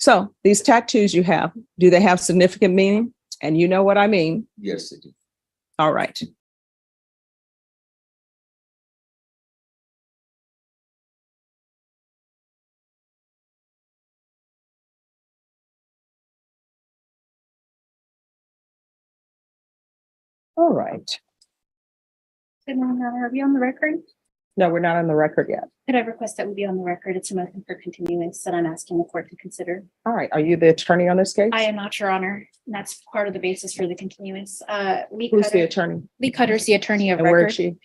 So these tattoos you have, do they have significant meaning? And you know what I mean? Yes, it is. All right. All right. Good morning, Your Honor. Are we on the record? No, we're not on the record yet. Could I request that we be on the record? It's a motion for continuance that I'm asking the court to consider. All right. Are you the attorney on this case? I am not, Your Honor, and that's part of the basis for the continuance. Who's the attorney? Lee Cutter's the attorney of And where record. is she?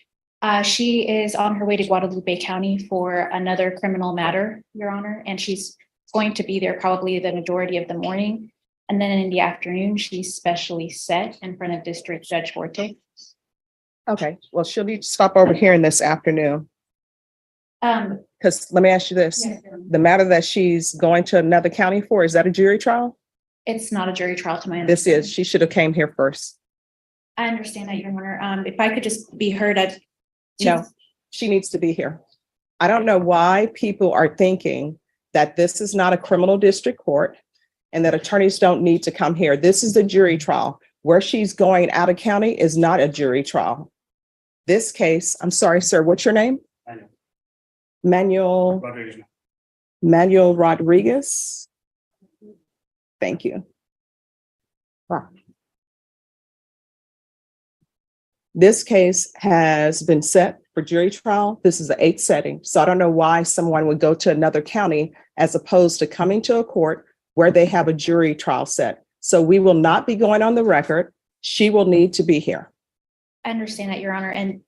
She is on her way to Guadalupe County for another criminal matter, Your Honor, and she's going to be there probably the majority of the morning. And then in the afternoon, she's specially set in front of District Judge Forte. Okay. Well, she'll need to stop over here in this afternoon. Because let me ask you this. Yeah. The matter that she's going to another county for, is that a jury trial? It's not a jury trial to my This understanding. is. She should have came here first. I understand that, Your Honor. If I could just be heard at. No, she needs to be here. I don't know why people are thinking that this is not a criminal district court and that attorneys don't need to come here. This is a jury trial. Where she's going out of county is not a jury trial. This case, I'm sorry, sir, what's your name? Manuel Rodriguez. Thank you. Wow. This case has been set for jury trial. This is the 8th setting. So I don't know why someone would go to another county as opposed to coming to a court where they have a jury trial set. So we will not be going on the record. She will need to be here. I understand that, Your Honor, and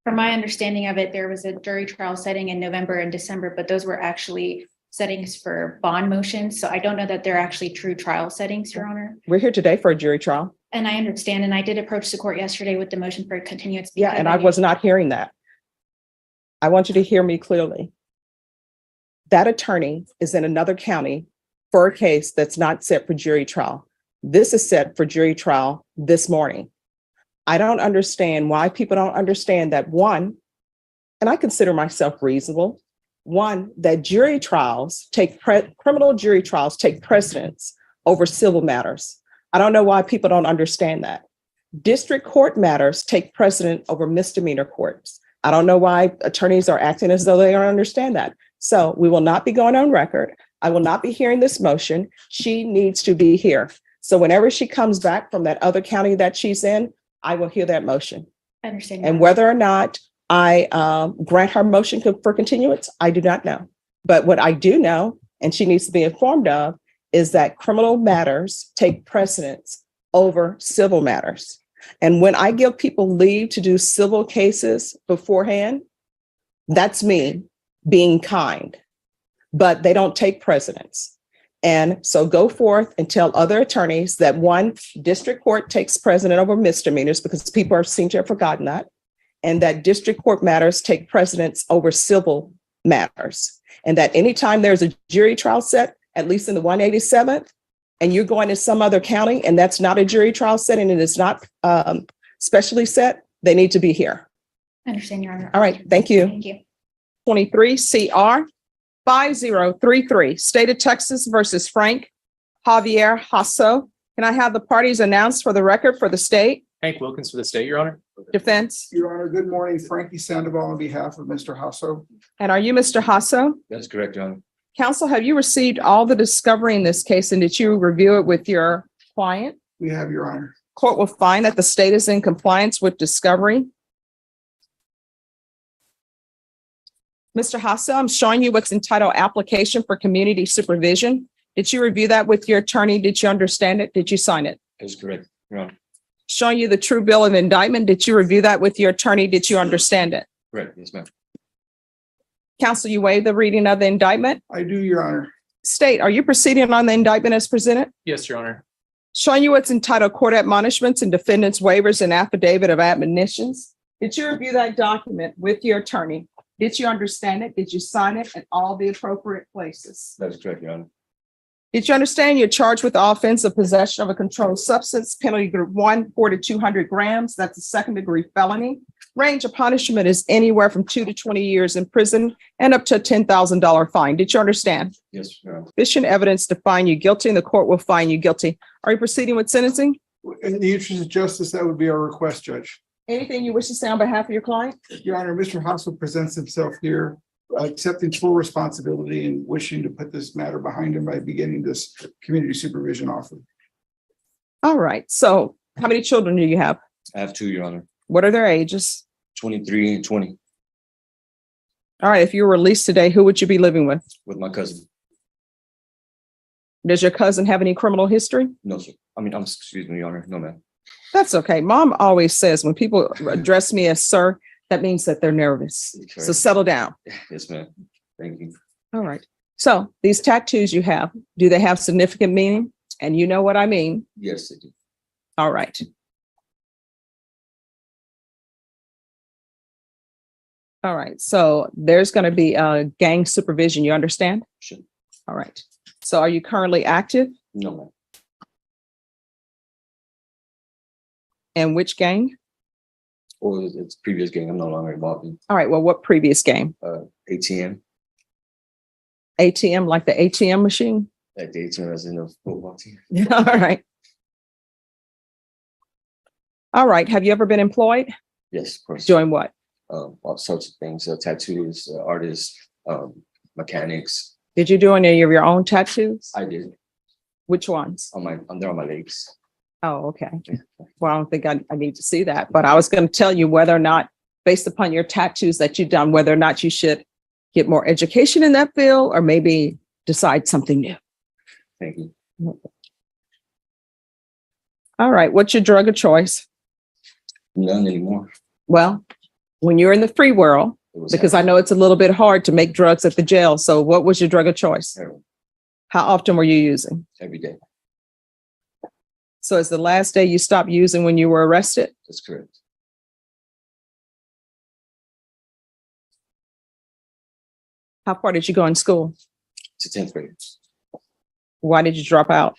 from my understanding of it, there was a jury trial setting in November and December, but those were actually settings for bond motions. So I don't know that they're actually true trial settings, Your Honor. We're here today for a jury trial. And I understand, and I did approach the court yesterday with the motion for continuance. Yeah, and I was not hearing that. I want you to hear me clearly. That attorney is in another county for a case that's not set for jury trial. This is set for jury trial this morning. I don't understand why people don't understand that, one, and I consider myself reasonable, one, that jury trials criminal jury trials take precedence over civil matters. I don't know why people don't understand that. District court matters take precedent over misdemeanor courts. I don't know why attorneys are acting as though they don't understand that. So we will not be going on record. I will not be hearing this motion. She needs to be here. So whenever she comes back from that other county that she's in, I will hear that motion. I understand. Your And Honor. whether or not I grant her motion for continuance, I do not know. But what I do know, and she needs to be informed of, is that criminal matters take precedence over civil matters. And when I give people leave to do civil cases beforehand, that's me being kind, but they don't take precedence. And so go forth and tell other attorneys that, one, district court takes precedent over misdemeanors because people seem to have forgotten that, and that district court matters take precedence over civil matters. And that anytime there's a jury trial set, at least in the 187th, and you're going to some other county and that's not a jury trial setting and it's not specially set, they need to be here. I understand, Your Honor. All right, thank you. Thank you. 23 CR 5033, State of Texas versus Frank Javier Hassel. Can I have the parties announced for the record for the state? Hank Wilkins for the state, Your Honor. Defense. Your Honor, good morning. Frankie Sandoval on behalf of Mr. Hassel. And are you Mr. Hassel? That's correct, Your Honor. Counsel, have you received all the discovery in this case and did you review it with your client? We have, Your Honor. Court will find that the state is in compliance with discovery. Mr. Hassel, I'm showing you what's entitled Application for Community Supervision. Did you review that with your attorney? Did you understand it? Did you sign it? That's correct, Your Honor. Showing you the true bill of indictment. Did you review that with your attorney? Did you understand it? Correct, yes, ma'am. Counsel, you waive the reading of the indictment. I do, Your Honor. State, are you proceeding on the indictment as presented? Yes, Your Honor. Showing you what's entitled Court Admonishments and Defendant's Waivers and Affidavit of Admonitions. Did you review that document with your attorney? Did you understand it? Did you sign it at all the appropriate places? That's correct, Your Honor. Did you understand you're charged with the offense of possession of a controlled substance, penalty group 1, 4 to 200 grams? That's a second-degree felony. Range of punishment is anywhere from 2 to 20 years in prison and up to a $10,000 fine. Did you understand? Yes, Your Honor. Sufficient evidence to find you guilty and the court will find you guilty. Are you proceeding with sentencing? In the interest of justice, that would be our request, Judge. Anything you wish to say on behalf of your client? Your Honor, Mr. Hassel presents himself here accepting full responsibility and wishing to put this matter behind him by beginning this community supervision offer. All right. So how many children do you have? I have two, Your Honor. What are their ages? 23 and 20 All right. If you were released today, who would you be living with? with my cousin. Does your cousin have any criminal history? No, sir. Excuse me, Your Honor. No, ma'am. That's okay. Mom always says when people address me as sir, that means that they're nervous. Okay. So settle down. Yes, ma'am. Thank you. All right. So these tattoos you have, do they have significant meaning? And you know what I mean. Yes, they do. All right. All right. So there's going to be a gang supervision. You understand? Sure. All right. So are you currently active? No, ma'am. And which gang? Or it's previous game. I'm no longer involved in All right. Well, what previous game? ATM. ATM, like the ATM machine? Like the ATM as in the football team. All right. All right. Have you ever been employed? Yes, of course. Doing what? All sorts of things. Tattoos, artists, mechanics. Did you do any of your own tattoos? I did Which ones? they're on my legs. Oh, okay. Well, I don't think I need to see that, but I was going to tell you whether or not, based upon your tattoos that you've done, whether or not you should get more education in that field or maybe decide something new. Thank you. All right. What's your drug of choice? None anymore. Well, when you're in the free world, It was because I know it's a little bit hard to make drugs at the jail. So what was your drug of choice? heroin How often were you using? every day. So is the last day you stopped using when you were arrested? That's correct. How far did you go in school? To 10th grade. Why did you drop out?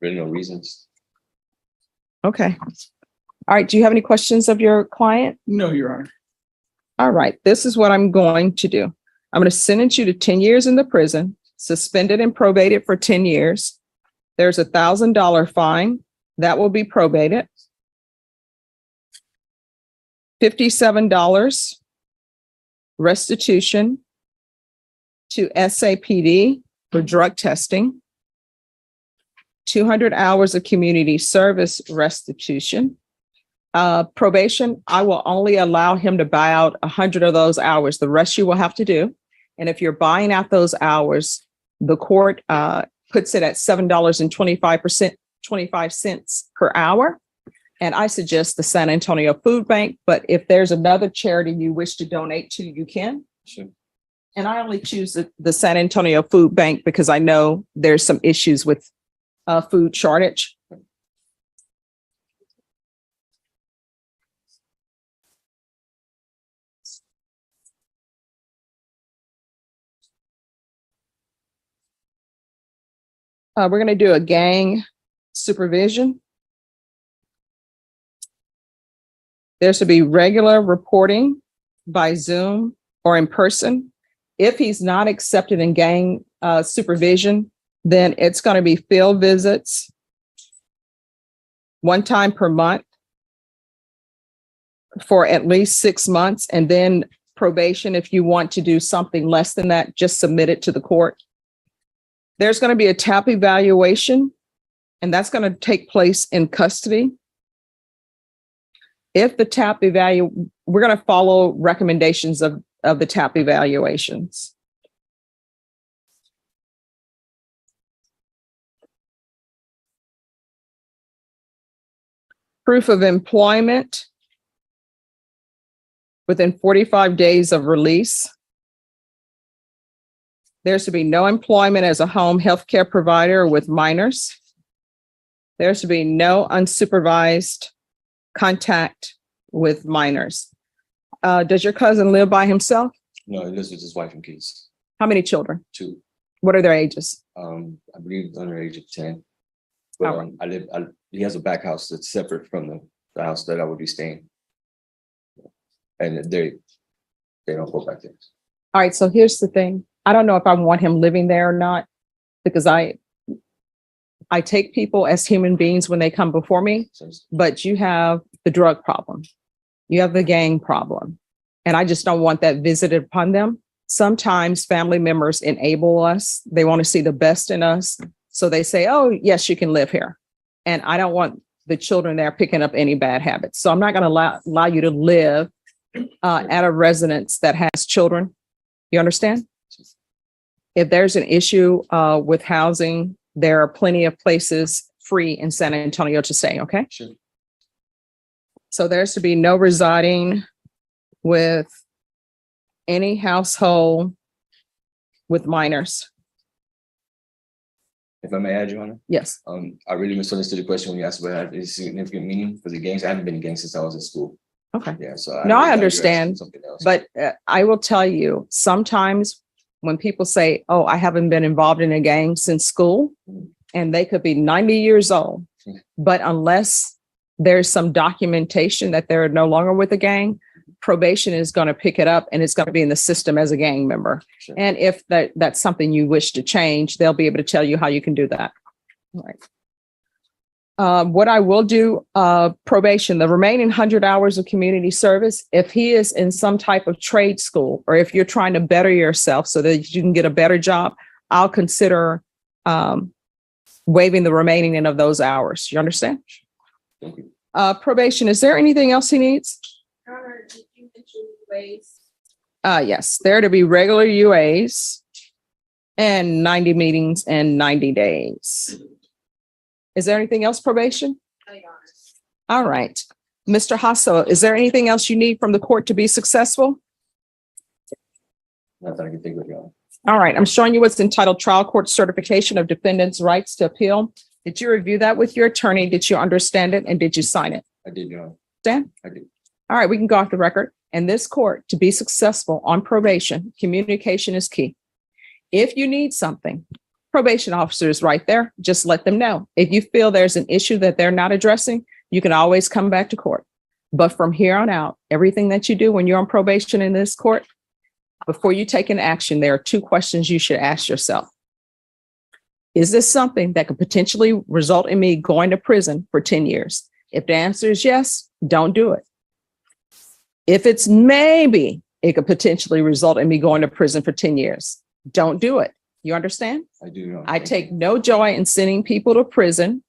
Really no reasons. Okay. All right. Do you have any questions of your client? No, Your Honor. All right. This is what I'm going to do. I'm going to sentence you to 10 years in the prison, suspended and probated for 10 years. There's $1,000 fine that will be probated. $57 restitution to SAPD for drug testing. 200 hours of community service restitution. Probation, I will only allow him to buy out 100 of those hours. The rest you will have to do. And if you're buying out those hours, the court puts it at $7.25 per hour. And I suggest the San Antonio Food Bank, but if there's another charity you wish to donate to, you can. Sure. And I only choose the San Antonio Food Bank because I know there's some issues with food shortage. We're going to do a gang supervision. There should be regular reporting by Zoom or in person. If he's not accepted in gang supervision, then it's going to be field visits 1 time per month for at least 6 months, and then probation. If you want to do something less than that, just submit it to the court. There's going to be a TAP evaluation, and that's going to take place in custody. If the TAP we're going to follow recommendations of the TAP evaluations. Proof of employment within 45 days of release. There should be no employment as a home healthcare provider with minors. There should be no unsupervised contact with minors. Does your cousin live by himself? No, he lives with his wife and kids. How many children? 2. What are their ages? I believe under age of 10. But All right. he has a back house that's separate from the house that I would be staying. And they don't go back there. All right, so here's the thing. I don't know if I want him living there or not, because I take people as human beings when they come before me, So but you have the drug problem. You have the gang problem. And I just don't want that visited upon them. Sometimes family members enable us. They want to see the best in us. So they say, oh, yes, you can live here. And I don't want the children there picking up any bad habits. So I'm not going to allow you to live at a residence that has children. You understand? If there's an issue with housing, there are plenty of places free in San Antonio to stay, okay? sure. So there's to be no residing with any household with minors. If I may add, Your Honor, Yes. I really misunderstood the question when you asked about a significant meaning for the gangs. I haven't been in gangs since I was in school. Okay. Yeah, so No, I thought you were asking understand, something else. But I will tell you, sometimes when people say, oh, I haven't been involved in a gang since school, and they could be 90 years old, but unless there's some documentation that they're no longer with a gang, probation is going to pick it up and it's going to be in the system as a gang member. Sure. And if that's something you wish to change, they'll be able to tell you how you can do that. All right. What I will do, probation, the remaining 100 hours of community service, if he is in some type of trade school, or if you're trying to better yourself so that you can get a better job, I'll consider waiving the remaining of those hours. You understand? Thank you. Probation, is there anything else he needs? Did you mention ways? Yes, there to be regular UAs and 90 meetings in 90 days. Is there anything else, probation? All right. Mr. Hassel, is there anything else you need from the court to be successful? Not that I can think of, Your Honor. All right, I'm showing you what's entitled Trial Court Certification of Defendant's Rights to Appeal. Did you review that with your attorney? Did you understand it? And did you sign it? I did, Your Honor. Dan? I did. All right, we can go off the record. In this court, to be successful on probation, communication is key. If you need something, probation officer is right there. Just let them know. If you feel there's an issue that they're not addressing, you can always come back to court. But from here on out, everything that you do when you're on probation in this court, before you take an action, there are two questions you should ask yourself. Is this something that could potentially result in me going to prison for 10 years? If the answer is yes, don't do it. If it's maybe, it could potentially result in me going to prison for 10 years. Don't do it. You understand? I do, Your Honor. I take no joy in sending people to prison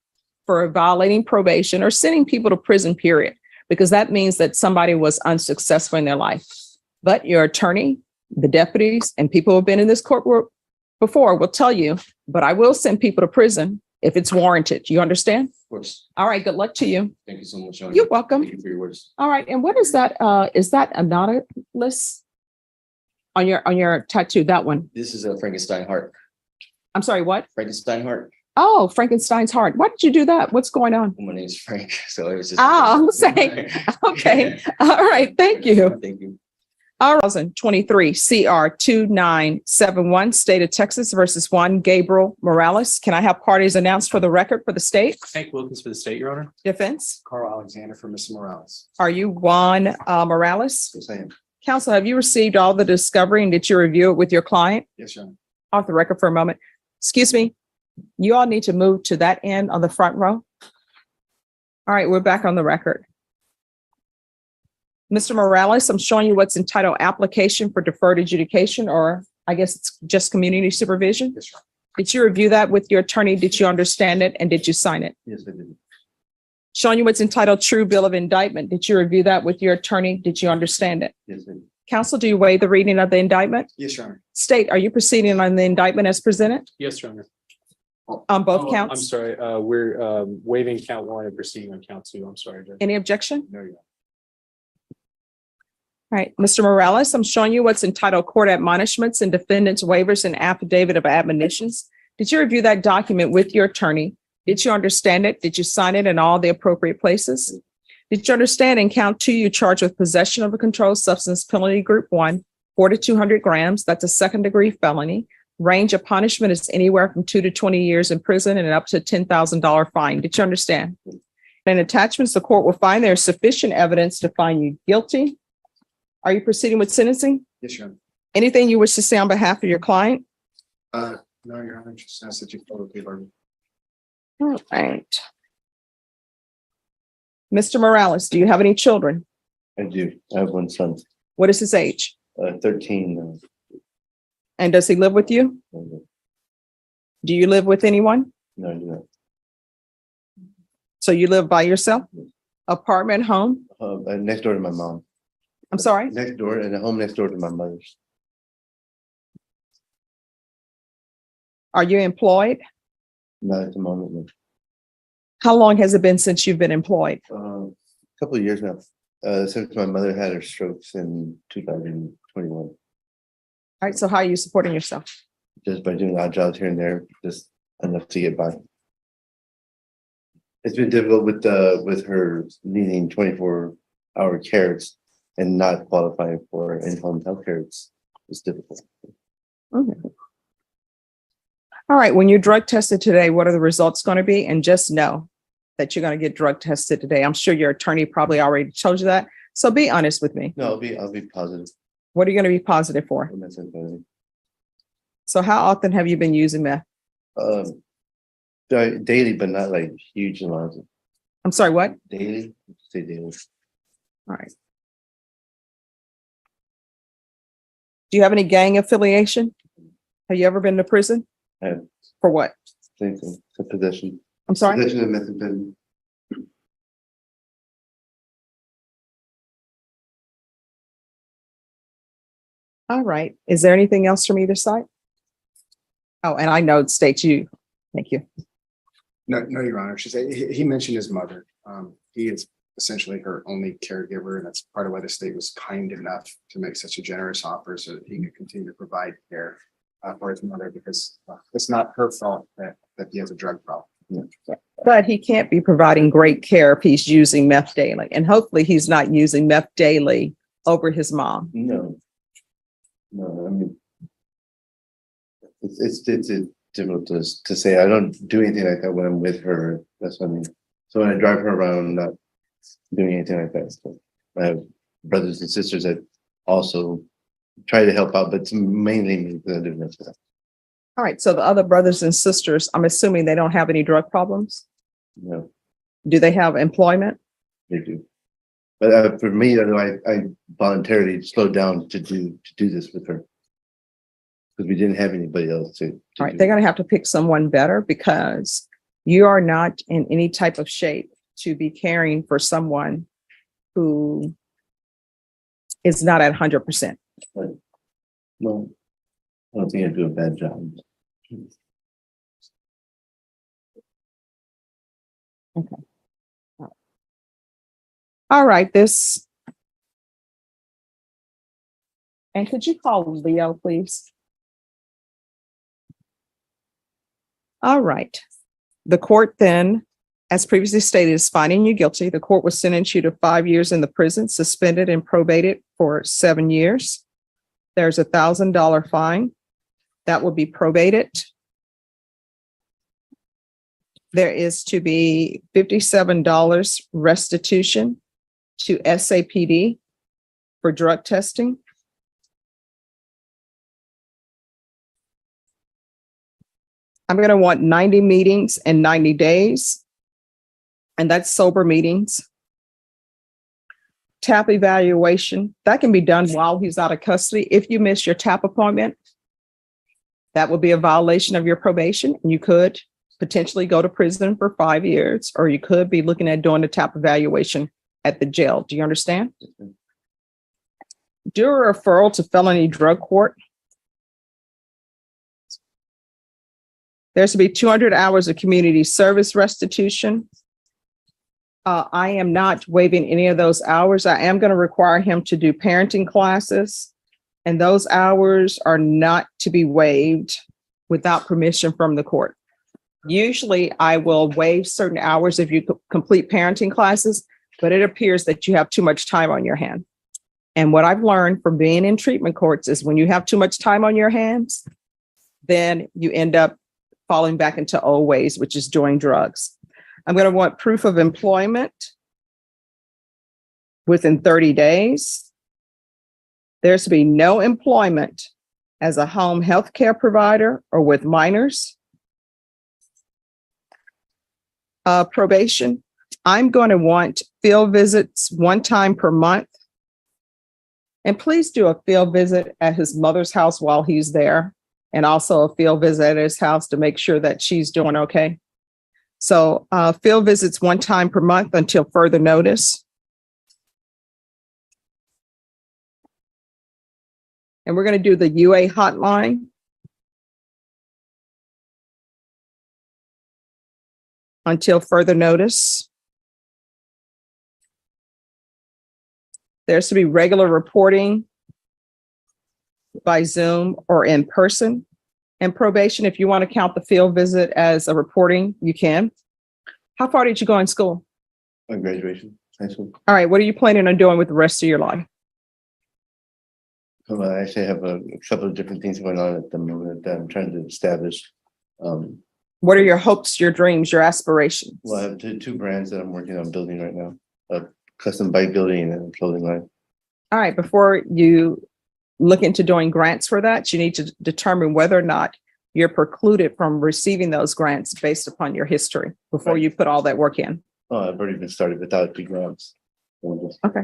for violating probation or sending people to prison, period, because that means that somebody was unsuccessful in their life. But your attorney, the deputies, and people who have been in this court before will tell you, but I will send people to prison if it's warranted. You understand? Of course. All right. Good luck to you. Thank you so much, Your Honor. You're welcome. Thank you for your words. All right. And what is that? Is that anonymous on your tattoo? That one. This is a Frankenstein heart. I'm sorry. What? Frankenstein heart. Oh, Frankenstein's heart. Why did you do that? What's going on? My name is Frank, so it was just. I'm saying, okay. All right. Thank you. Thank you. 2023 CR 2971, State of Texas versus Juan Gabriel Morales. Can I have parties announced for the record for the state? Hank Wilkins for the state, Your Honor. Defense? Carl Alexander for Mr. Morales. Are you Juan Morales? Yes, I am. Counsel, have you received all the discovery and did you review it with your client? Yes, Your Honor. Off the record for a moment. Excuse me. You all need to move to that end on the front row. All right, we're back on the record. Mr. Morales, I'm showing you what's entitled Application for Deferred Adjudication, or I guess it's just community supervision. Yes, Your Honor. Did you review that with your attorney? Did you understand it? And did you sign it? Yes, I did. Showing you what's entitled True Bill of Indictment. Did you review that with your attorney? Did you understand it? Yes, I did. Counsel, do you waive the reading of the indictment? Yes, Your Honor. State, are you proceeding on the indictment as presented Yes, Your Honor. on both Oh, counts? I'm sorry. We're waiving count one and proceeding on count two. I'm sorry, Judge. Any objection? No, Your Honor. All right, Mr. Morales, I'm showing you what's entitled Court Admonishments and Defendants Waivers and Affidavit of Admonitions. Did you review that document with your attorney? Did you understand it? Did you sign it in all the appropriate places? Did you understand in count two, you charged with possession of a controlled substance, penalty group 1, 4 to 200 grams. That's a second-degree felony. Range of punishment is anywhere from 2 to 20 years in prison and up to $10,000 fine. Did you understand? In attachments, the court will find there is sufficient evidence to find you guilty. Are you proceeding with sentencing? Yes, Your Honor. Anything you wish to say on behalf of your client? No, Your Honor, just ask that you follow the plea bargain. All right. Mr. Morales, do you have any children? I do. I have one son, What is his age? 13. And does he live with you? Do you live with anyone? No, I do not. So you live by yourself? Apartment, home? Next door to my mom. I'm sorry? Next door, and a home next door to my mother's. Are you employed? Not at the moment. No. How long has it been since you've been employed? A couple of years now. Since my mother had her strokes in 2021. All right, so how are you supporting yourself? Just by doing odd jobs here and there, just enough to get by. It's been difficult with her needing 24-hour care and not qualifying for in-home health care. It's difficult. Okay. All right, when you're drug tested today, what are the results going to be? And just know that you're going to get drug tested today. I'm sure your attorney probably already told you that. So be honest with me. No, I'll be positive. What are you going to be positive for? So how often have you been using meth? Daily, but not like huge amounts. I'm sorry, what? Daily, say daily. All right. Do you have any gang affiliation? Have you ever been to prison? I have. For what? Same thing. The possession. I'm sorry? Possession of methamphetamine. All right. Is there anything else from either side? Oh, and I know it states you. Thank you. No, Your Honor. She said he mentioned his mother. He is essentially her only caregiver, and that's part of why the state was kind enough to make such a generous offer so that he could continue to provide care for his mother, because it's not her fault that he has a drug problem. But he can't be providing great care if he's using meth daily. And hopefully he's not using meth daily over his mom. No. I mean, it's difficult to say. I don't do anything like that when I'm with her. That's what I mean. So when I drive her around, I'm not doing anything like that. So I have brothers and sisters that also try to help out, but it's mainly me that do that. All right. So the other brothers and sisters, I'm assuming they don't have any drug problems. No, Do they have employment? they do. But for me, I voluntarily slowed down to do this with her because we didn't have anybody else to All right. do They're it. going to have to pick someone better because you are not in any type of shape to be caring for someone who is not at 100%. No, I don't think I do a bad job. All right. And could you call Leo, please? All right. The court then, as previously stated, is finding you guilty. The court will sentence you to 5 years in the prison, suspended and probated for 7 years. There's $1,000 fine that will be probated. There is to be $57 restitution to SAPD for drug testing. I'm going to want 90 meetings in 90 days, and that's sober meetings. TAP evaluation, that can be done while he's out of custody. If you miss your TAP appointment, that will be a violation of your probation. You could potentially go to prison for 5 years, or you could be looking at doing the TAP evaluation at the jail. Do you understand? Do a referral to felony drug court. There's to be 200 hours of community service restitution. I am not waiving any of those hours. I am going to require him to do parenting classes, and those hours are not to be waived without permission from the court. Usually I will waive certain hours if you complete parenting classes, but it appears that you have too much time on your hand. And what I've learned from being in treatment courts is when you have too much time on your hands, then you end up falling back into old ways, which is doing drugs. I'm going to want proof of employment within 30 days. There's to be no employment as a home health care provider or with minors. Probation, I'm going to want field visits 1 time per month. And please do a field visit at his mother's house while he's there, and also a field visit at his house to make sure that she's doing okay. So field visits 1 time per month until further notice. And we're going to do the UA hotline until further notice. There's to be regular reporting by Zoom or in person. And probation, if you want to count the field visit as a reporting, you can. How far did you go in school? On graduation, high school. All right, what are you planning on doing with the rest of your life? Well, I actually have a couple of different things going on at the moment that I'm trying to establish. What are your hopes, your dreams, your aspirations? Well, I have two brands that I'm working on building right now, a custom bike building and a clothing line. All right, before you look into doing grants for that, you need to determine whether or not you're precluded from receiving those grants based upon your history before Right. you put all that work in. Oh, I've already been started without the grants. Okay.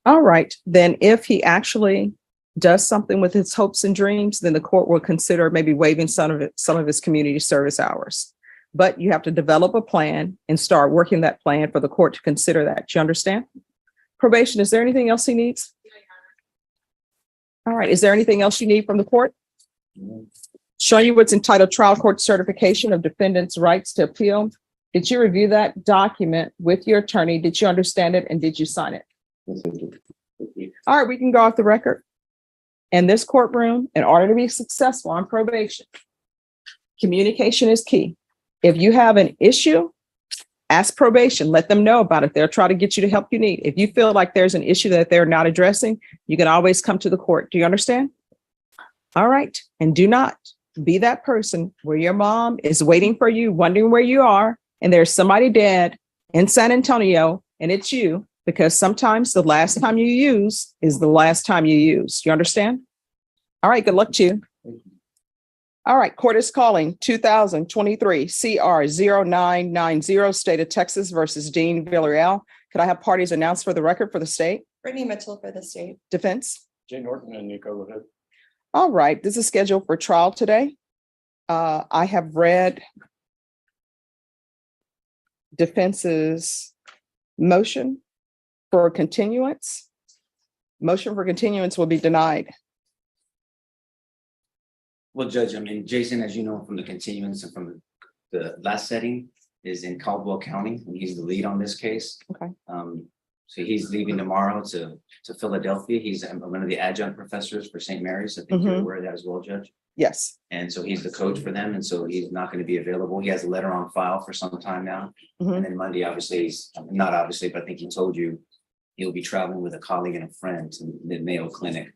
All right, then if he actually does something with his hopes and dreams, then the court will consider maybe waiving some of his community service hours. But you have to develop a plan and start working that plan for the court to consider that. You understand? Probation, is there anything else he needs? All right, is there anything else you need from the court? Show you what's entitled Trial Court Certification of Defendant's Rights to Appeal. Did you review that document with your attorney? Did you understand it and did you sign it? Yes, I do. All right, we can go off the record. In this courtroom, in order to be successful on probation, communication is key. If you have an issue, ask probation, let them know about it. They'll try to get you the help you need. If you feel like there's an issue that they're not addressing, you can always come to the court. Do you understand? All right. And do not be that person where your mom is waiting for you, wondering where you are, and there's somebody dead in San Antonio, and it's you, because sometimes the last time you use is the last time you use. You understand? All right. Good luck to you. All right, court is calling 2023 CR 0990, State of Texas versus Dean Villarreal. Could I have parties announced for the record for the state? Brittany Mitchell for the state. Defense? Jay Norton and Nico Levin. All right, this is scheduled for trial today. I have read defense's motion for continuance. Motion for continuance will be denied. Well, Judge, I mean, Jason, as you know, from the continuance and from the last setting is in Caldwell County, and he's the lead on this case. Okay. So he's leaving tomorrow to Philadelphia. He's one of the adjunct professors for St. Mary's. I think you're aware of that as well, Judge. Yes. And so he's the coach for them, and so he's not going to be available. He has a letter on file for some time now. And then Monday, obviously, he's not obviously, but I think he told you he'll be traveling with a colleague and a friend to the Mayo Clinic.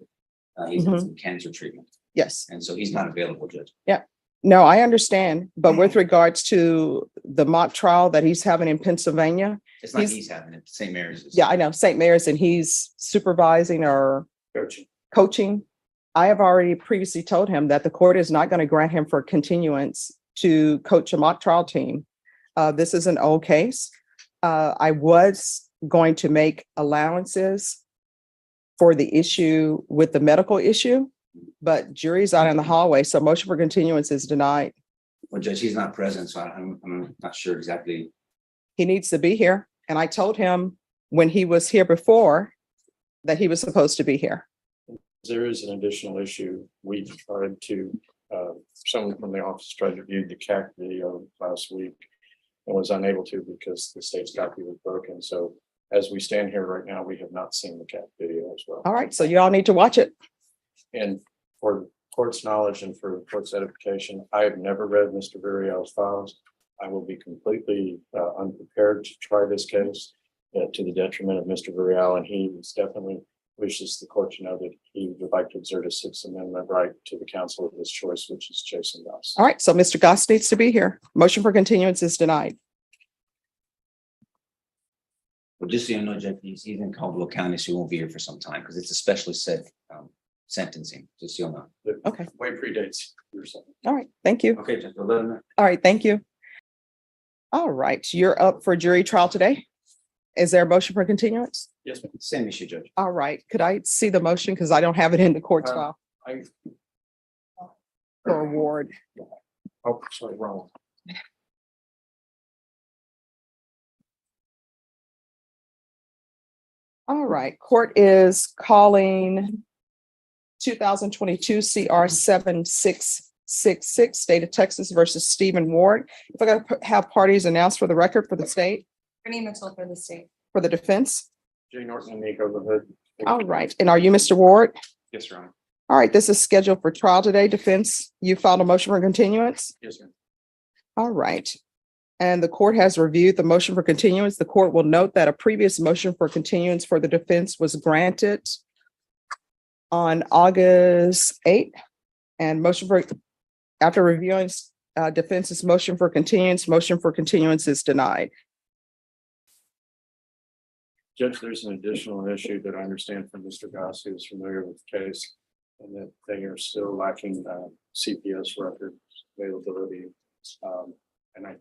He's in some cancer treatment. Yes. And so he's not available, Judge. Yeah. No, I understand. But with regards to the mock trial that he's having in Pennsylvania. It's not he's having it, St. Mary's. Yeah, I know, St. Mary's, and he's supervising or coaching. I have already previously told him that the court is not going to grant him for continuance to coach a mock trial team. This is an old case. I was going to make allowances for the issue with the medical issue, but jury's out in the hallway, so motion for continuance is denied. Well, Judge, he's not present, so I'm not sure exactly. He needs to be here. And I told him when he was here before that he was supposed to be here. There is an additional issue. We tried to, someone from the office tried to view the CAC video last week and was unable to because the state's copy was broken. So as we stand here right now, we have not seen the CAC video as well. All right, so you all need to watch it. And for the court's knowledge and for the court's edification, I have never read Mr. Villarreal's files. I will be completely unprepared to try this case to the detriment of Mr. Villarreal, and he definitely wishes the court to know that he would like to exert a Sixth Amendment right to the counsel of his choice, which is Jason Goss. All right, so Mr. Goss needs to be here. Motion for continuance is denied. But just so you know, Judge, he's in Caldwell County, so he won't be here for some time because it's a specially set sentencing, just so you know. Okay. Way predates your son. All right, thank you. Okay, Judge, we'll let him know. All right, thank you. All right, you're up for jury trial today. Is there a motion for continuance? Yes, ma'am. Same issue, Judge. All right, could I see the motion? Because I don't have it in the court file I, for award. oh, sorry, wrong. All right, court is calling 2022 CR 7666, State of Texas versus Stephen Ward. If I got to have parties announced for the record for the state, Brittany Mitchell for the state. for the defense. Jay Norton and Nico the hood. All right, and are you Mr. Ward? Yes, Your Honor. All right, this is scheduled for trial today. Defense, you filed a motion for continuance? Yes, ma'am. All right. And the court has reviewed the motion for continuance. The court will note that a previous motion for continuance for the defense was granted on August 8th. And after reviewing defense's motion for continuance is denied. Judge, there's an additional issue that I understand from Mr. Goss, who is familiar with the case, and that they are still lacking CPS records availability. And I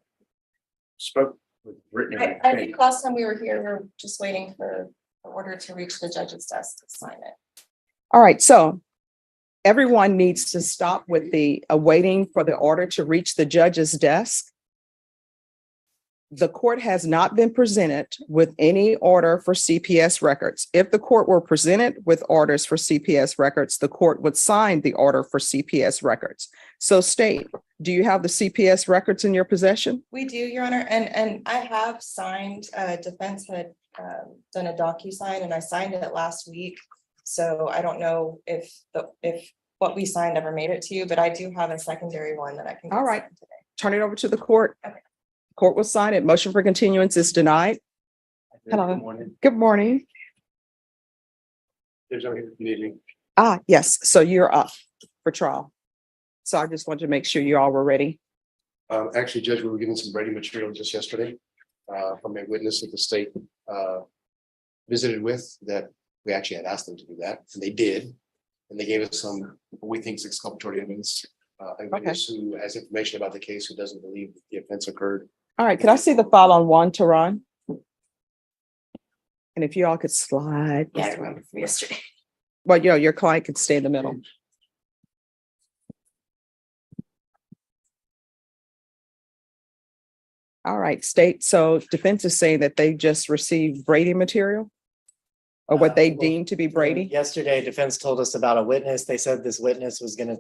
spoke with Brittany. I think last time we were here, we were just waiting for the order to reach the judge's desk to sign it. All right, so everyone needs to stop with the waiting for the order to reach the judge's desk. The court has not been presented with any order for CPS records. If the court were presented with orders for CPS records, the court would sign the order for CPS records. So state, do you have the CPS records in your possession? We do, Your Honor, and I have signed, defense had done a DocuSign and I signed it last week. So I don't know if what we signed ever made it to you, but I do have a secondary one that I can. All right. get today. Turn it over to the court. Okay. Court will sign it. Motion for continuance is denied. Hello. Good morning. Good morning. Good evening. Yes, so you're up for trial. So I just wanted to make sure you all were ready. Actually, Judge, we were given some Brady material just yesterday from a witness that the state visited with, that we actually had asked them to do that, and they did. And they gave us some, what we think is exculpatory evidence. A witness who has information about the case, who doesn't believe that the offense occurred. All right, can I see the file on Juan Tehran? And if you all could slide. Yeah, I remember from yesterday. Well, your client could stay in the middle. All right, state. So defense is saying that they just received Brady material? Or what they deem to be Brady? Yesterday, defense told us about a witness. They said this witness was gonna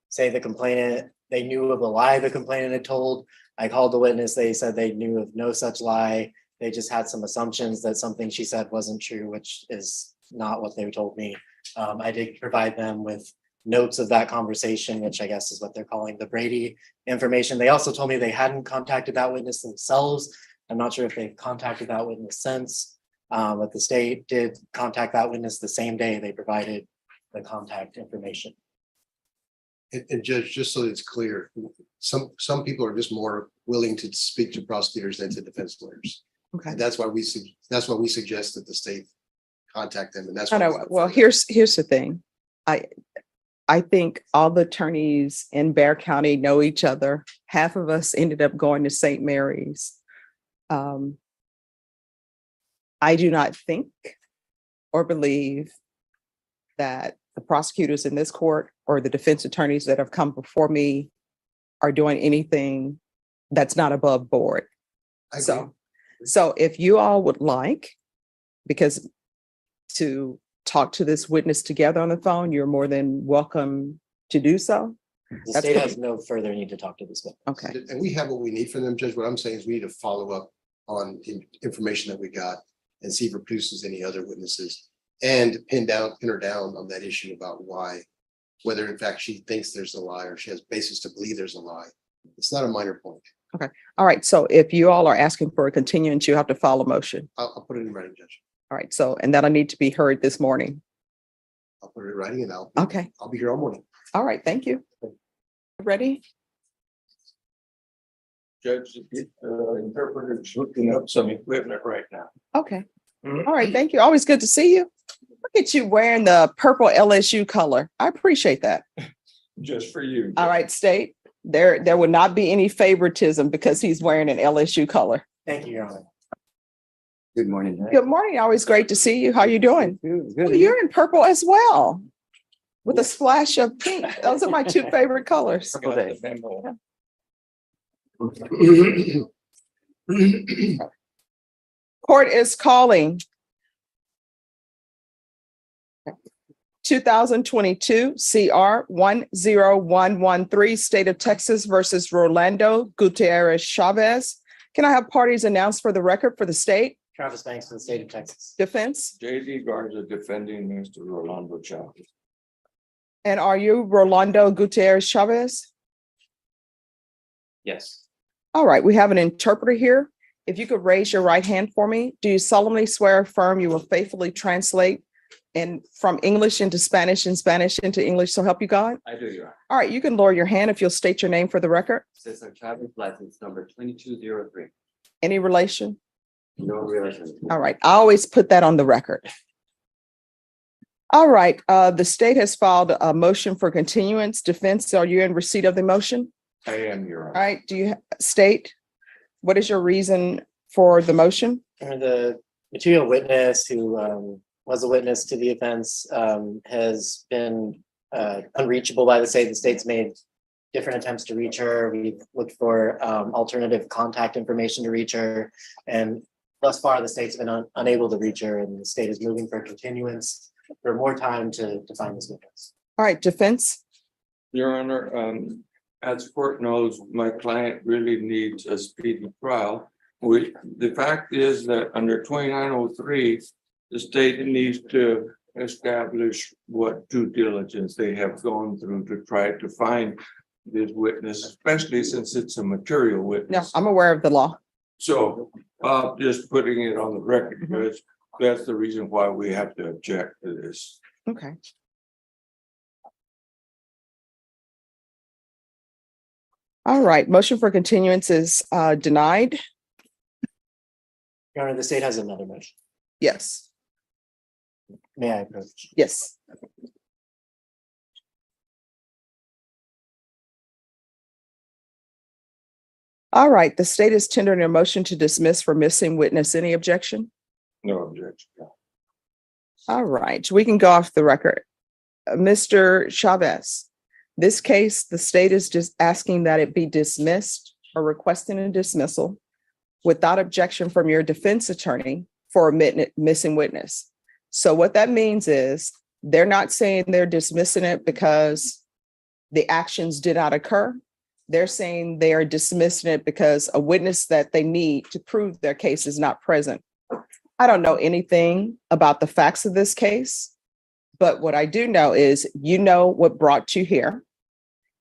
say the complainant, they knew of a lie the complainant had told. I called the witness. They said they knew of no such lie. They just had some assumptions that something she said wasn't true, which is not what they told me. I did provide them with notes of that conversation, which I guess is what they're calling the Brady information. They also told me they hadn't contacted that witness themselves. I'm not sure if they've contacted that witness since, but the state did contact that witness the same day they provided the contact information. And Judge, just so it's clear, some people are just more willing to speak to prosecutors than to defense lawyers. Okay. And that's why we suggest that the state contact them, and that's. I know. Well, here's the thing. I think all the attorneys in Bexar County know each other. Half of us ended up going to St. Mary's. I do not think or believe that the prosecutors in this court or the defense attorneys that have come before me are doing anything that's not above board. So if you all would like, because to talk to this witness together on the phone, you're more than welcome to do so. The That's state cool. has no further need to talk to this witness. Okay. And we have what we need from them, Judge. What I'm saying is we need to follow up on information that we got and see if it produces any other witnesses, and pin her down on that issue about why, whether in fact she thinks there's a lie or she has basis to believe there's a lie. It's not a minor point. Okay. All right. So if you all are asking for a continuance, you have to file a motion. I'll put it in writing, Judge. All right. So, and that'll need to be heard this morning. I'll put it in writing and I'll be here all morning. All right. Thank you. Ready? Judge, interpreter's looking up some equipment right now. Okay. All right. Thank you. Always good to see you. Look at you wearing the purple LSU color. I appreciate that. Just for you. All right, State. There will not be any favoritism because he's wearing an LSU color. Thank you, Your Honor. Good morning. Good morning. Always great to see you. How you doing? Oh, you're in purple as well, with a splash of pink. Those are my two favorite colors. Court is calling 2022 CR 10113, State of Texas versus Rolando Gutierrez Chavez. Can I have parties announced for the record for the state? Travis Banks for the state of Texas. Defense? J.D. Garza defending Mr. Rolando Chavez. And are you Rolando Gutierrez Chavez? Yes. All right, we have an interpreter here. If you could raise your right hand for me, do you solemnly swear or affirm you will faithfully translate and from English into Spanish and Spanish into English, so help you God? I do, Your Honor. All right, you can lower your hand if you'll state your name for the record. Cesar Chavez, license number 2203. Any relation? No relation. All right, I always put that on the record. All right, the state has filed a motion for continuance. Defense, are you in receipt of the motion? I am, Your Honor. All right, do you state, what is your reason for the motion? The material witness who was a witness to the offense has been unreachable by the state. The state's made different attempts to reach her. We've looked for alternative contact information to reach her. And thus far, the state's been unable to reach her, and the state is moving for continuance for more time to find this witness. All right, defense. Your Honor, as court knows, my client really needs a speedy trial. The fact is that under 2903, the state needs to establish what due diligence they have gone through to try to find this witness, especially since it's a material No, witness. I'm aware of the law. So just putting it on the record, because that's the reason why we have to object to this. Okay. All right, motion for continuance is denied. Your Honor, the state has another motion. Yes, May I approach? yes. All right, the state is tendering a motion to dismiss for missing witness. Any objection? No objection. All right, we can go off the record. Mr. Chavez, this case, the state is just asking that it be dismissed or requesting a dismissal without objection from your defense attorney for a missing witness. So what that means is they're not saying they're dismissing it because the actions did not occur. They're saying they are dismissing it because a witness that they need to prove their case is not present. I don't know anything about the facts of this case, but what I do know is you know what brought you here.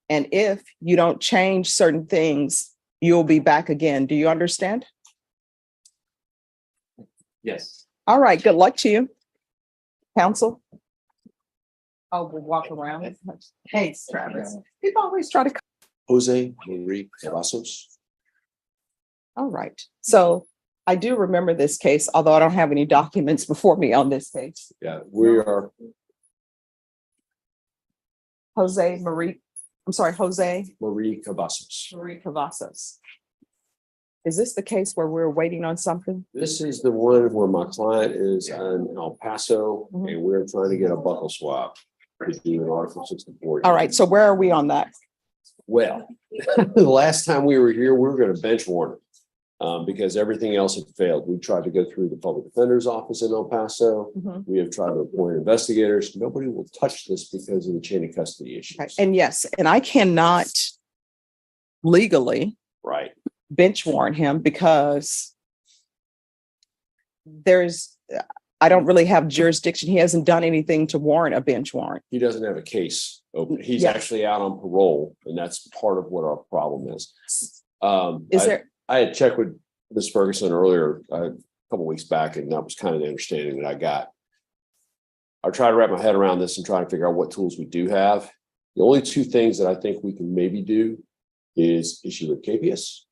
And if you don't change certain things, you'll be back again. Do you understand? Yes. All right, good luck to you. Counsel? Oh, we'll walk around. Hey, Travis. People always try to. Jose Marie Cavazos. All right. So I do remember this case, although I don't have any documents before me on this case. Yeah, we are. Jose Marie Marie Cavazos. Cavazos. Is this the case where we're waiting on something? This is the one where my client is in El Paso and we're trying to get a buckle swap to do an Article 64. All right. So where are we on that? Well, the last time we were here, we were going to bench warrant because everything else had failed. We tried to go through the public defender's office in El Paso. We have tried to appoint investigators. Nobody will touch this because of the chain of custody issues. Okay. And yes, and I cannot legally Right. bench warrant him because I don't really have jurisdiction. He hasn't done anything to warrant a bench warrant. He doesn't have a case open. He's Yes. actually out on parole, and that's part of what our problem is. I had checked with Ms. Ferguson earlier, a couple weeks back, and that was kind of the understanding that I got. I try to wrap my head around this and try to figure out what tools we do have. The only two things that I think we can maybe do is issue a CPS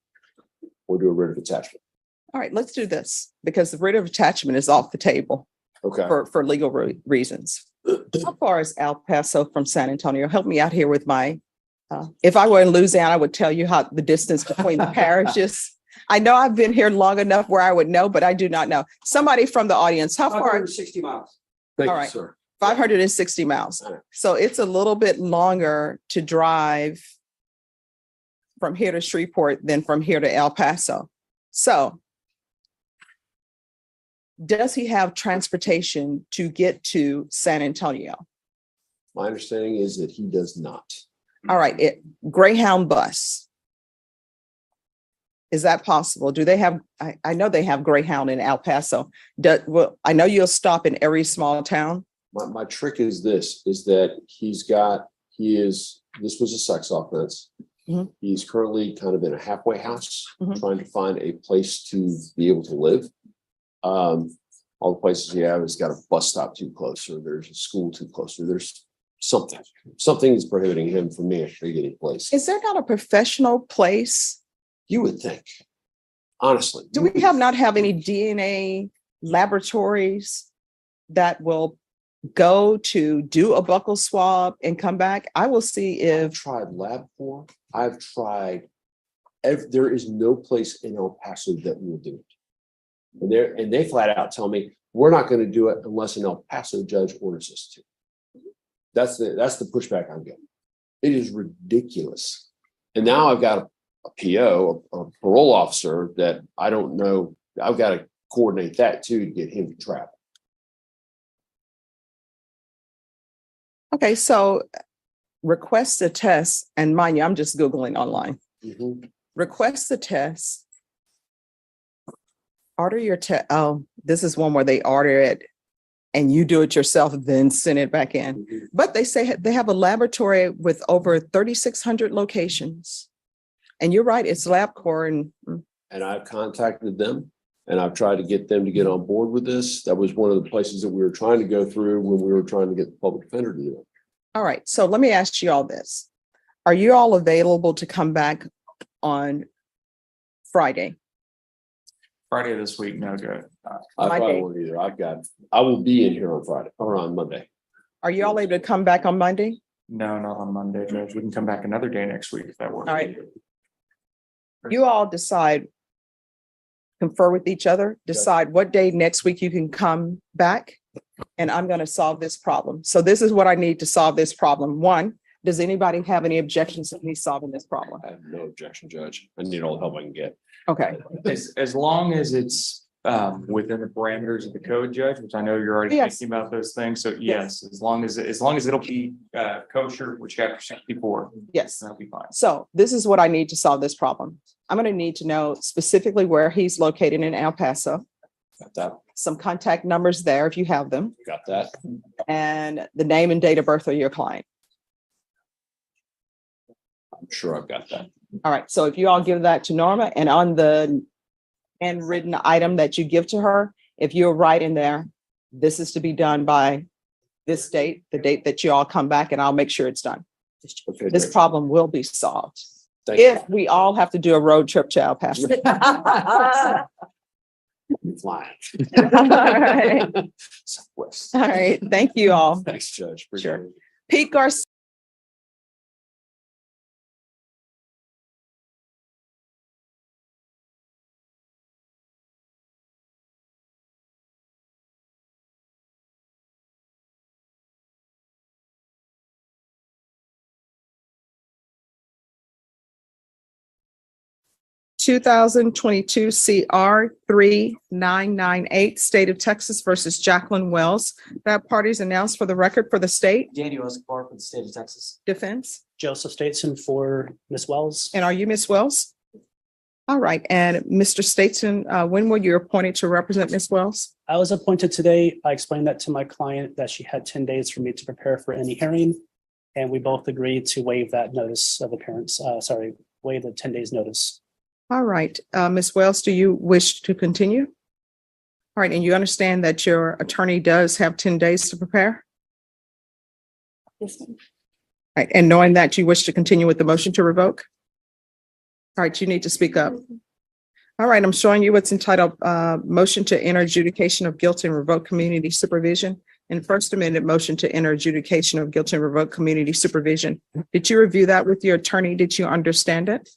or do a writ of attachment? All right, let's do this because the writ of attachment is off the table Okay. for legal reasons. How far is El Paso from San Antonio? Help me out here with my, if I were in Louisiana, I would tell you how the distance between the parishes. I know I've been here long enough where I would know, but I do not know. Somebody from the audience, how far? 60 miles. Thank All you, right. sir. 560 miles. So it's a little bit longer to drive from here to Shreveport than from here to El Paso. So does he have transportation to get to San Antonio? My understanding is that he does not. All right, Greyhound bus. Is that possible? Do they have, I know they have Greyhound in El Paso. Well, I know you'll stop in every small town. My trick is this, is that this was a sex offense. Mhm. He's currently kind of in a halfway house, Mhm. trying to find a place to be able to live. All the places you have, it's got a bus stop too close, or there's a school too close, or there's something is prohibiting him from being able to get a place. Is there not a professional place? You would think, honestly. Do we not have any DNA laboratories that will go to do a buccal swab and come back? I will see I've if, tried LabCorp. I've tried. There is no place in El Paso that will do it. And they flat out tell me, we're not going to do it unless an El Paso judge orders us to. That's the pushback I'm getting. It is ridiculous. And now I've got a PO, a parole officer that I don't know. I've got to coordinate that too to get him to travel. okay, so request a test, and mind you, I'm just Googling online. Mhm. Request the test. Order your test. Oh, this is one where they order it and you do it yourself, then send it back in. Mhm. But they say they have a laboratory with over 3,600 locations. And you're right, it's LabCorp And I've contacted them and I've tried to get them to get on board with this. That was one of the places that we were trying to go through when we were trying to get the public defender to do it. All right, so let me ask you all this. Are you all available to come back on Friday? Friday this week, no good. I My probably day. won't either. I will be in here on Friday or on Monday. Are you all able to come back on Monday? No, not on Monday, Judge. We can come back another day next week if that works. All right. You all decide, confer with each other, decide what day next week you can come back. And I'm going to solve this problem. So this is what I need to solve this problem. One, does anybody have any objections to me solving this problem? I have no objection, Judge. I need all the help I can get. Okay, As long as it's within the parameters of the code, Judge, which I know you're already Yes. thinking about those things. So yes, as long as it'll be kosher, which chapter 64, yes. that'll be fine. So this is what I need to solve this problem. I'm going to need to know specifically where he's located in El Paso, Got that? some contact numbers there if you have them, Got that? and the name and date of birth of your client. I'm sure I've got that. All right, so if you all give that to Norma, and on the handwritten item that you give to her, if you're right in there, this is to be done by this date, the date that you all come back, and I'll make sure it's done. Okay. This Judge. problem will be solved. Thank you. If we all have to do a road trip to El Paso. Flying. All right. Southwest. All right, thank you all. Thanks, Judge. Appreciate Sure. it. Pete Garcia. (2022) CR 3998, State of Texas versus Jacqueline Wells. That party's announced for the record for the state Daniel Escobar for the state of Texas. defense. Joseph Stateson for Miss Wells. And are you Miss Wells? All right, and Mr. Statesman, when were you appointed to represent Miss Wells? I was appointed today. I explained that to my client that she had 10 days for me to prepare for any hearing. And we both agreed to waive that notice of appearance. Waive the 10 days notice. All right, Ms. Wells, do you wish to continue? All right, and you understand that your attorney does have 10 days to prepare? Yes, ma'am. All right, and knowing that you wish to continue with the motion to revoke? All right, you need to speak up. All right, I'm showing you what's entitled Motion to Enter Adjudication of Guilt and Revoke Community Supervision. And First Amendment motion to enter adjudication of guilt and revoke community supervision. Did you review that with your attorney? Did you understand it?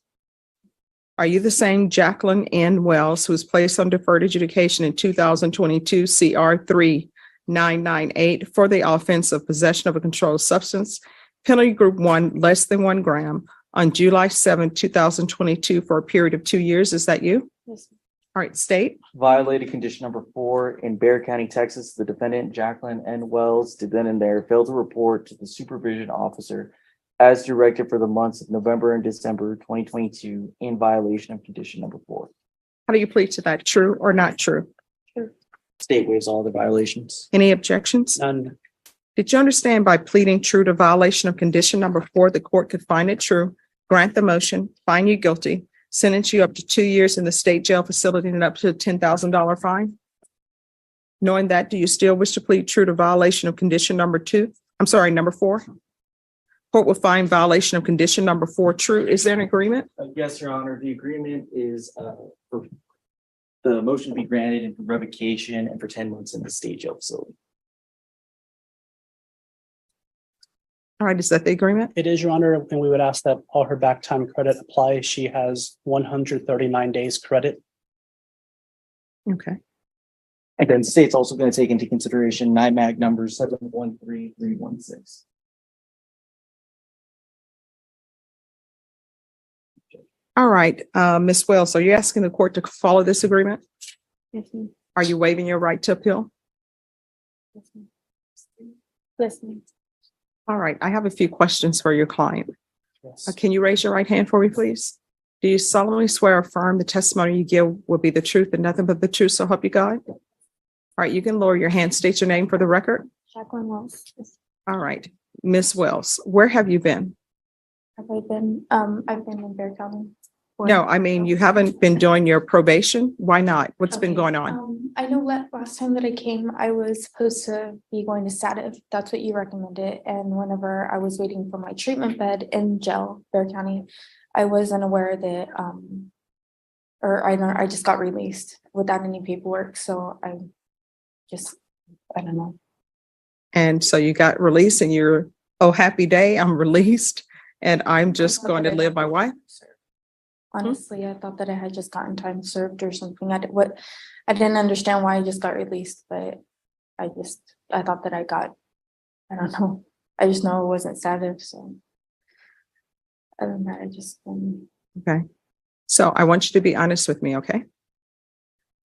Are you the same Jacqueline N. Wells who was placed on deferred adjudication in 2022 CR 3998 for the offense of possession of a controlled substance, penalty group 1, less than 1 gram, on July 7, 2022 for a period of 2 years? Is that you? Yes. All right, state. Violated condition number 4 in Bexar County, Texas. The defendant, Jacqueline N. Wells, did then and there fail to report to the supervision officer as directed for the months of November and December 2022 in violation of condition number 4. How do you plead to that? True or not true? State waives all the violations. Any objections? None. Did you understand by pleading true to violation of condition number 4, the court could find it true, grant the motion, find you guilty, sentence you up to 2 years in the state jail facility and up to a $10,000 fine? Knowing that, do you still wish to plead true to violation of condition number 2? I'm sorry, number 4? Court will find violation of condition number 4 true. Is there an agreement? Yes, Your Honor. The agreement is for the motion to be granted and for revocation and for 10 months in the state jail facility. All right, is that the agreement? It is, Your Honor, and we would ask that all her back time credit apply. She has 139 days credit. Okay. And then the state's also going to take into consideration NIMAG number 713316. All right, Ms. Wells, are you asking the court to follow this agreement? Yes, ma'am. Are you waiving your right to appeal? Yes, ma'am. Yes, ma'am. All right, I have a few questions for your client. Yes. Can you raise your right hand for me, please? Do you solemnly swear or affirm the testimony you give will be the truth and nothing but the truth, so help you God? All right, you can lower your hand, state your name for the record. Jacqueline Wells. Yes. All right, Ms. Wells, where have you been? Have I been, I've been in Bexar County. No, I mean, you haven't been doing your probation. Why not? What's been Okay, going on? I know last time that I came, I was supposed to be going to Sativ. That's what you recommended. And whenever I was waiting for my treatment bed in jail, Bexar County, I wasn't aware that, I just got released without any paperwork. So I don't know. And so you got released and you're, oh, happy day, I'm released and I'm just going to live my life. Honestly, I thought that I had just gotten time served or something. I didn't understand why I just got released, but I thought that I don't know. I just know it wasn't Sativ, so. Other than that, Okay. So I want you to be honest with me, okay?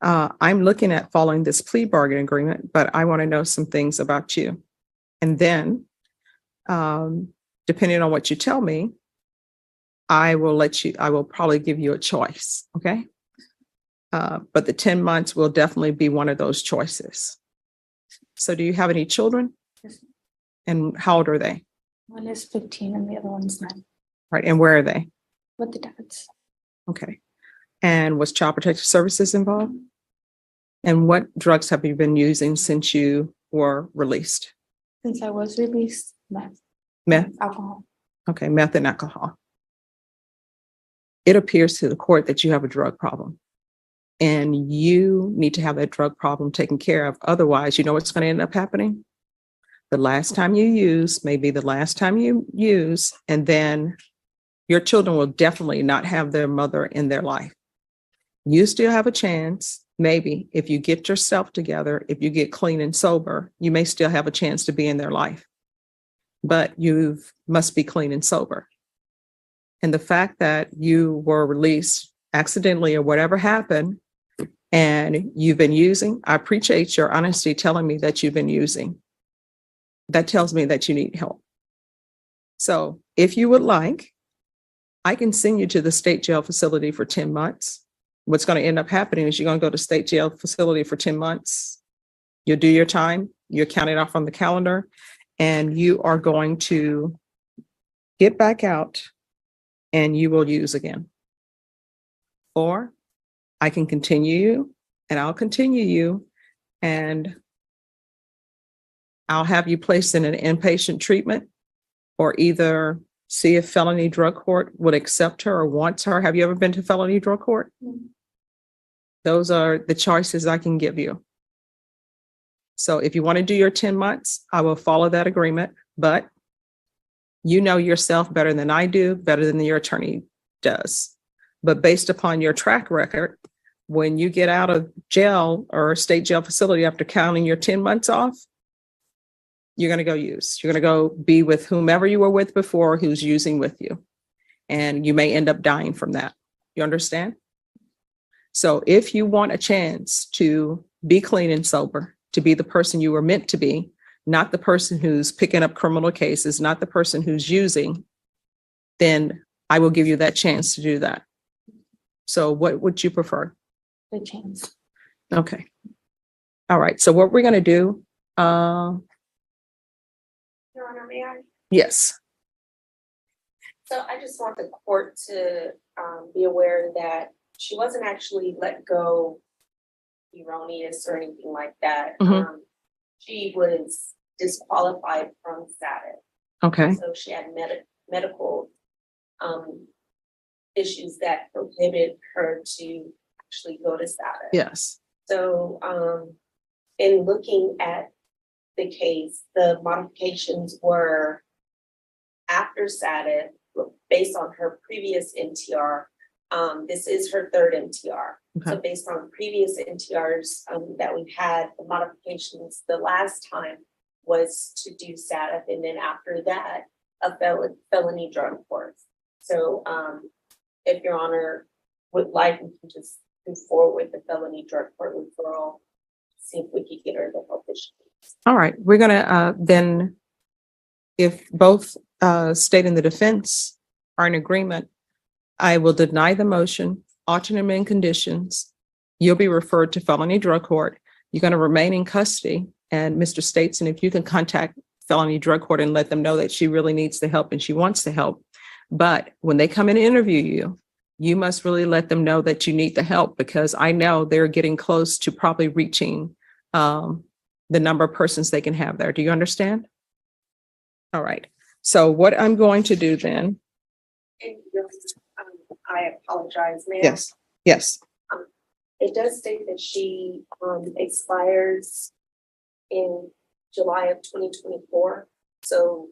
I'm looking at following this plea bargain agreement, but I want to know some things about you. And then, depending on what you tell me, I will probably give you a choice, okay? But the 10 months will definitely be one of those choices. So do you have any children? Yes. And how old are they? One is 15 and the other one's 9. Right, and where are they? With the dads. Okay. And was Child Protective Services involved? And what drugs have you been using since you were released? Since I was released, meth. Meth? Alcohol. Okay, meth and alcohol. It appears to the court that you have a drug problem and you need to have that drug problem taken care of. Otherwise, you know what's going to end up happening? The last time you use may be the last time you use, and then your children will definitely not have their mother in their life. You still have a chance. Maybe if you get yourself together, if you get clean and sober, you may still have a chance to be in their life, but you must be clean and sober. And the fact that you were released accidentally or whatever happened and you've been using, I appreciate your honesty telling me that you've been using. That tells me that you need help. So if you would like, I can send you to the state jail facility for 10 months. What's going to end up happening is you're going to go to state jail facility for 10 months. You'll do your time. You're counted off on the calendar and you are going to get back out and you will use again. Or I can continue you and I'll continue you and I'll have you placed in an inpatient treatment or either see if felony drug court would accept her or wants her. Have you ever been to felony drug court? Those are the choices I can give you. So if you want to do your 10 months, I will follow that agreement, but you know yourself better than I do, better than your attorney does. But based upon your track record, when you get out of jail or state jail facility after counting your 10 months off, you're going to go use. You're going to go be with whomever you were with before who's using with you. And you may end up dying from that. You understand? So if you want a chance to be clean and sober, to be the person you were meant to be, not the person who's picking up criminal cases, not the person who's using, then I will give you that chance to do that. So what would you prefer? The chance. Okay. All right. So what we're going to do, Your Honor, may I? yes. So I just want the court to be aware that she wasn't actually let go erroneous or anything like that. Mhm. She was disqualified from status. Okay. So she had medical issues that prohibited her to actually go to status. Yes. So in looking at the case, the modifications were after status based on her previous NTR. This is her third NTR. Okay. So based on previous NTRs that we've had, the modifications the last time was to do status, and then after that, a felony drug court. So if Your Honor would like, we can just move forward with the felony drug court referral, see if we could get her the help that she needs. All right. We're going to then, if both state and the defense are in agreement, I will deny the motion, alternate amend conditions. You'll be referred to felony drug court. You're going to remain in custody. And Mr. Stateson, if you can contact felony drug court and let them know that she really needs the help and she wants the help. But when they come and interview you, you must really let them know that you need the help, because I know they're getting close to probably reaching the number of persons they can have there. Do you understand? All right. So what I'm going to do then. And I apologize, ma'am. Yes. Yes. It does state that she expires in July of 2024. So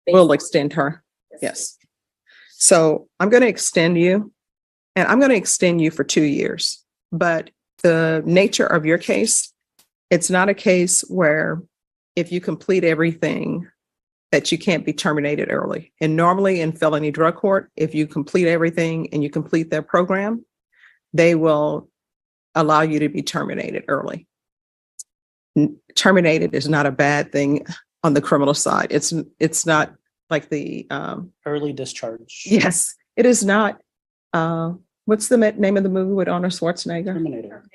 We'll extend her. Yes. So I'm going to extend you, and I'm going to extend you for 2 years. But the nature of your case, it's not a case where if you complete everything that you can't be terminated early. And normally in felony drug court, if you complete everything and you complete their program, they will allow you to be terminated early. Terminated is not a bad thing on the criminal side. It's not like the early discharge. Yes, it is not. What's the name of the movie with Arnold Schwarzenegger?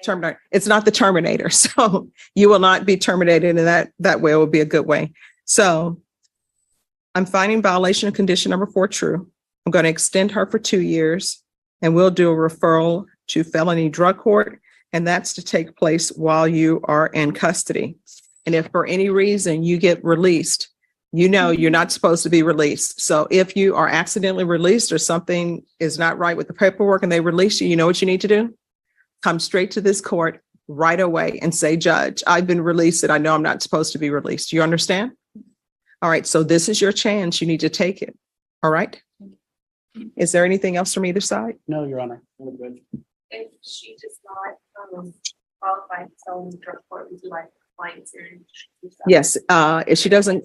Terminator. It's not the Terminator. So you will not be terminated in that way. It will be a good way. So I'm finding violation of condition number 4 true. I'm going to extend her for 2 years, and we'll do a referral to felony drug court. And that's to take place while you are in custody. And if for any reason you get released, you know you're not supposed to be released. So if you are accidentally released or something is not right with the paperwork and they release you, you know what you need to do? Come straight to this court right away and say, Judge, I've been released and I know I'm not supposed to be released. You understand? All right. So this is your chance. You need to take it. All right. Is there anything else from either side? No, Your Honor. If she does not qualify for felony drug court, would you like compliance hearing? Yes. If she doesn't,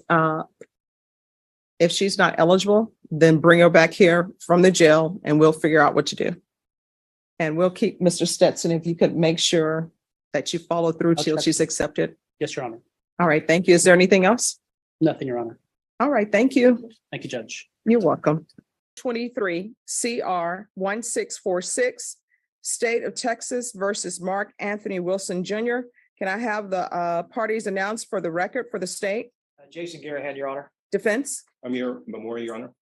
if she's not eligible, then bring her back here from the jail and we'll figure out what to do. And we'll keep Mr. Stetson, if you could make sure that you follow through till she's accepted. Yes, Your Honor. All right. Thank you. Is there anything else? Nothing, Your Honor. All right. Thank you. Thank you, Judge. You're welcome. 23 CR 1646, State of Texas versus Mark Anthony Wilson Jr. Can I have the parties announced for the record for the state? Jason Garahan, Your Honor. Defense? I'm your memorial, Your Honor.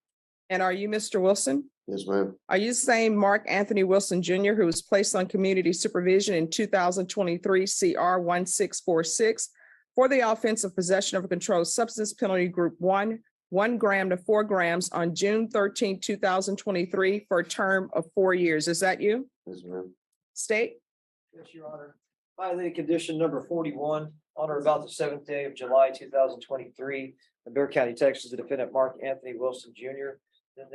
And are you Mr. Wilson? Yes, ma'am. Are you the same Mark Anthony Wilson Jr. who was placed on community supervision in 2023 CR 1646 for the offense of possession of a controlled substance, penalty group 1, 1 gram to 4 grams on June 13, 2023 for a term of 4 years? Is that you? Yes, ma'am. State? Yes, Your Honor. Violated condition number 41 on or about the 7th day of July, 2023, in Bear County, Texas, the defendant Mark Anthony Wilson Jr. Then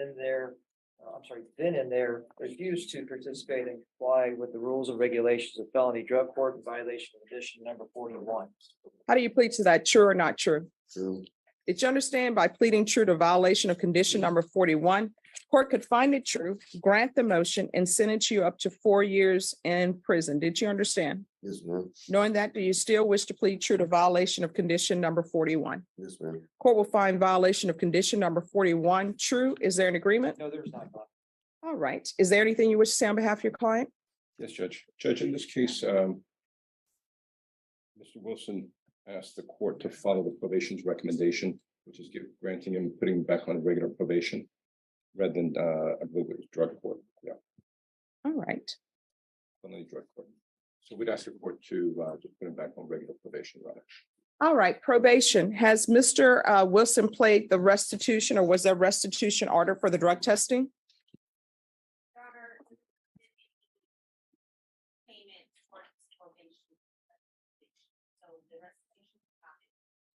and there refused to participate and comply with the rules and regulations of felony drug court in violation of condition number 41. How do you plead to that? True or not true? True. Did you understand by pleading true to violation of condition number 41, court could find it true, grant the motion, and sentence you up to 4 years in prison? Did you understand? Yes, ma'am. Knowing that, do you still wish to plead true to violation of condition number 41? Yes, ma'am. Court will find violation of condition number 41 true. Is there an agreement? No, there's not. All right. Is there anything you wish to say on behalf of your client? Yes, Judge. Judge, in this case, Mr. Wilson asked the court to follow the probation's recommendation, which is granting him, putting him back on regular probation, rather than, I believe it was drug court. Yeah. All right. Felony drug court. So we'd ask the court to just put him back on regular probation, rather. All right. Probation. Has Mr. Wilson paid the restitution, or was there restitution order for the drug testing?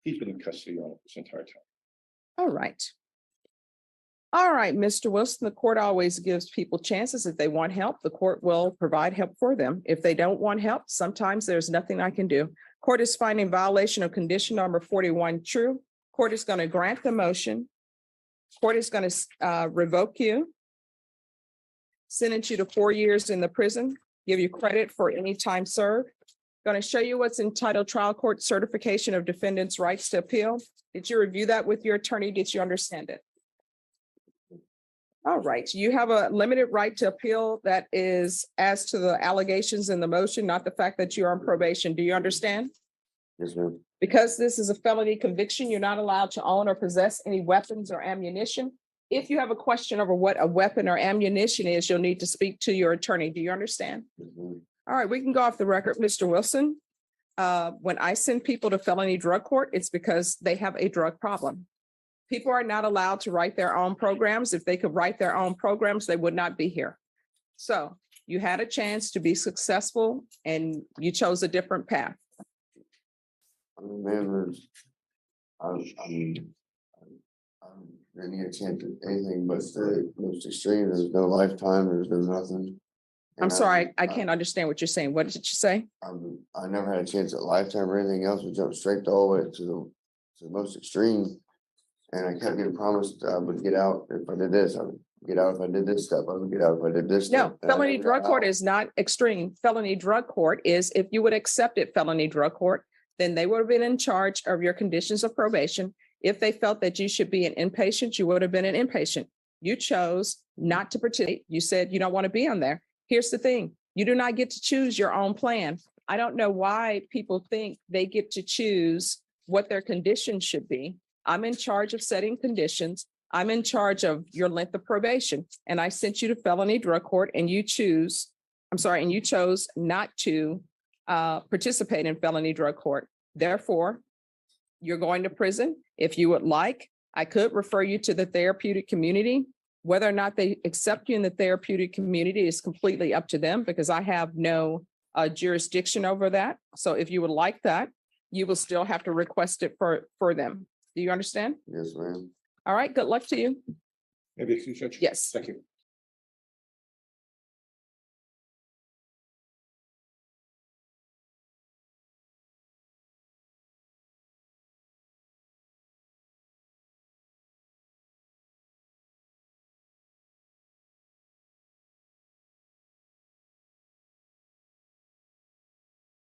He's been in custody on it this entire time. All right. All right, Mr. Wilson, the court always gives people chances. If they want help, the court will provide help for them. If they don't want help, sometimes there's nothing I can do. Court is finding violation of condition number 41 true. Court is going to grant the motion. Court is going to revoke you, sentence you to 4 years in the prison, give you credit for any time served. Going to show you what's entitled trial court certification of defendant's rights to appeal. Did you review that with your attorney? Did you understand it? All right. You have a limited right to appeal that is as to the allegations in the motion, not the fact that you're on probation. Do you understand? Yes, ma'am. Because this is a felony conviction, you're not allowed to own or possess any weapons or ammunition. If you have a question over what a weapon or ammunition is, you'll need to speak to your attorney. Do you understand? Mm-hmm. All right, we can go off the record, Mr. Wilson. When I send people to felony drug court, it's because they have a drug problem. People are not allowed to write their own programs. If they could write their own programs, they would not be here. So you had a chance to be successful and you chose a different path. I mean, man, I didn't get a chance at anything but the most extreme. There's no lifetime. There's no nothing. I'm sorry, I can't understand what you're saying. What did you say? I never had a chance at lifetime or anything else. We jumped straight all the way to the most extreme. And I kept getting promised I would get out if I did this. I would get out if I did this step. I would get out if I did this No, step. felony drug court is not extreme. Felony drug court is, if you would accept it, felony drug court, then they would have been in charge of your conditions of probation. If they felt that you should be an inpatient, you would have been an inpatient. You chose not to participate. You said you don't want to be on there. Here's the thing. You do not get to choose your own plan. I don't know why people think they get to choose what their conditions should be. I'm in charge of setting conditions. I'm in charge of your length of probation. And I sent you to felony drug court and you chose not to participate in felony drug court. Therefore, you're going to prison. If you would like, I could refer you to the therapeutic community. Whether or not they accept you in the therapeutic community is completely up to them because I have no jurisdiction over that. So if you would like that, you will still have to request it for them. Do you understand? Yes, ma'am. All right. Good luck to you. Maybe, Judge? Yes. Thank you.